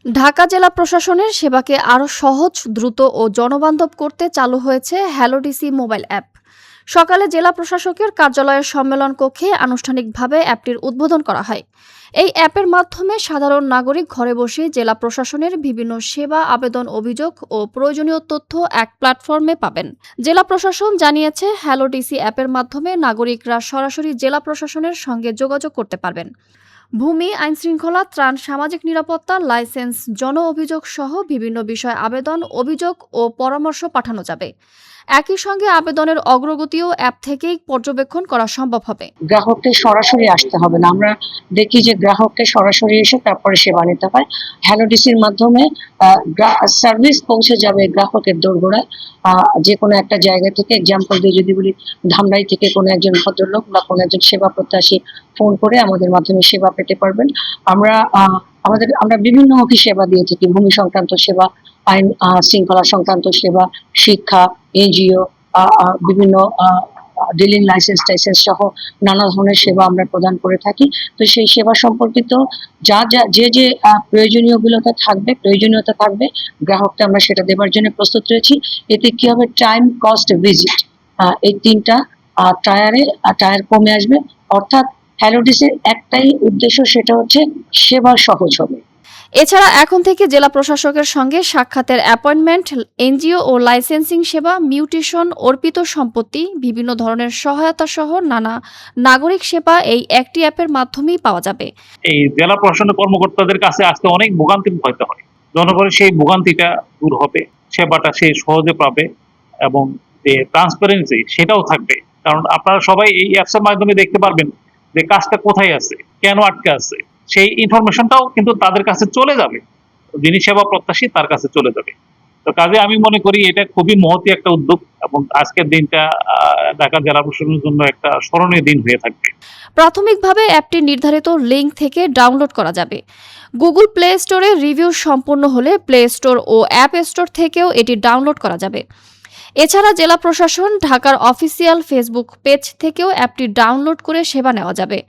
ঢাকা জেলা প্রশাসনের সেবাকে আরও সহজ, দ্রুত ও জনবান্ধব করতে চালু হয়েছে হ্যালো ডিসি মোবাইল অ্যাপ। সকালে জেলা প্রশাসকের কার্যালয়ের সম্মেলন কক্ষে আনুষ্ঠানিকভাবে অ্যাপটির উদ্বোধন করা হয়। এই অ্যাপের মাধ্যমে সাধারণ নাগরিক ঘরে বসে জেলা প্রশাসনের বিভিন্ন সেবা, আবেদন, অভিযোগ ও প্রয়োজনীয় তথ্য এক প্ল্যাটফর্মে পাবেন। জেলা প্রশাসন জানিয়েছে, হ্যালো ডিসি অ্যাপের মাধ্যমে নাগরিকরা সরাসরি জেলা প্রশাসনের সঙ্গে যোগাযোগ করতে পারবেন। ভূমি, আইনশৃঙ্খলা, ত্রাণ, সামাজিক নিরাপত্তা, লাইসেন্স, জন অভিযোগ সহ বিভিন্ন বিষয়ে আবেদন, অভিযোগ ও পরামর্শ পাঠানো যাবে। একই সঙ্গে আবেদনের অগ্রগতিও অ্যাপ থেকেই পর্যবেক্ষণ করা সম্ভব হবে। গ্রাহককে সরাসরি আসতে হবে না। আমরা দেখি যে গ্রাহককে সরাসরি এসে তারপরে সেবা নিতে হয়। হ্যালো ডিসির মাধ্যমে সার্ভিস পৌঁছে যাবে গ্রাহকের দোরগোড়ায়। যে কোনো একটা জায়গা থেকে, এক্সাম্পল দিয়ে যদি বলি, ধামরাই থেকে কোনো একজন ভদ্রলোক বা কোনো একজন সেবা প্রত্যাশী ফোন করে আমাদের মাধ্যমে সেবা পেতে পারবেন। আমরা বিভিন্নমুখী সেবা দিয়ে থাকি। ভূমি সংক্রান্ত সেবা, আইন শৃঙ্খলা সংক্রান্ত সেবা, শিক্ষা, এনজিও, বিভিন্ন ডিলিং লাইসেন্স সহ নানা ধরনের সেবা আমরা প্রদান করে থাকি। তো সেই সেবা সম্পর্কিত যে প্রয়োজনীয়তা থাকবে গ্রাহককে আমরা সেটা দেবার জন্য প্রস্তুত রয়েছি। এতে কি হবে, টাইম, কস্ট, ভিজিট, এই তিনটা টায়ার কমে আসবে। অর্থাৎ হ্যালো ডিসির একটাই উদ্দেশ্য, সেটা হচ্ছে সেবা সহজ হবে। এছাড়া এখন থেকে জেলা প্রশাসকের সঙ্গে সাক্ষাতের অ্যাপয়েন্টমেন্ট, এনজিও ও লাইসেন্সিং সেবা, মিউটেশন, অর্পিত সম্পত্তি, বিভিন্ন ধরনের সহায়তা সহ নানা নাগরিক সেবা এই একটি অ্যাপের মাধ্যমেই পাওয়া যাবে। এই জেলা প্রশাসনের কর্মকর্তাদের কাছে আসতে অনেক ভোগান্তি হতে হয়। জনগণের সেই ভোগান্তিটা দূর হবে, সেবাটা সে সহজে পাবে এবং যে ট্রান্সপারেন্সি সেটাও থাকবে। কারণ আপনারা সবাই এই অ্যাপসের মাধ্যমে দেখতে পারবেন যে কাজটা কোথায় আছে, কেন আটকে আছে, সেই ইনফরমেশনটাও কিন্তু তাদের কাছে চলে যাবে। যিনি সেবা প্রত্যাশী তার কাছে চলে যাবে। তো কাজে আমি মনে করি এটা খুবই মহৎ একটা উদ্যোগ এবং আজকের দিনটা ঢাকা জেলা প্রশাসনের জন্য একটা স্মরণীয় দিন হয়ে থাকবে। প্রাথমিকভাবে অ্যাপটি নির্ধারিত লিঙ্ক থেকে ডাউনলোড করা যাবে। গুগল প্লে স্টোরে রিভিউ সম্পূর্ণ হলে প্লে স্টোর ও অ্যাপ স্টোর থেকেও এটি ডাউনলোড করা যাবে। এছাড়া জেলা প্রশাসন ঢাকার অফিসিয়াল ফেসবুক পেজ থেকেও অ্যাপটি ডাউনলোড করে সেবা নেওয়া যাবে।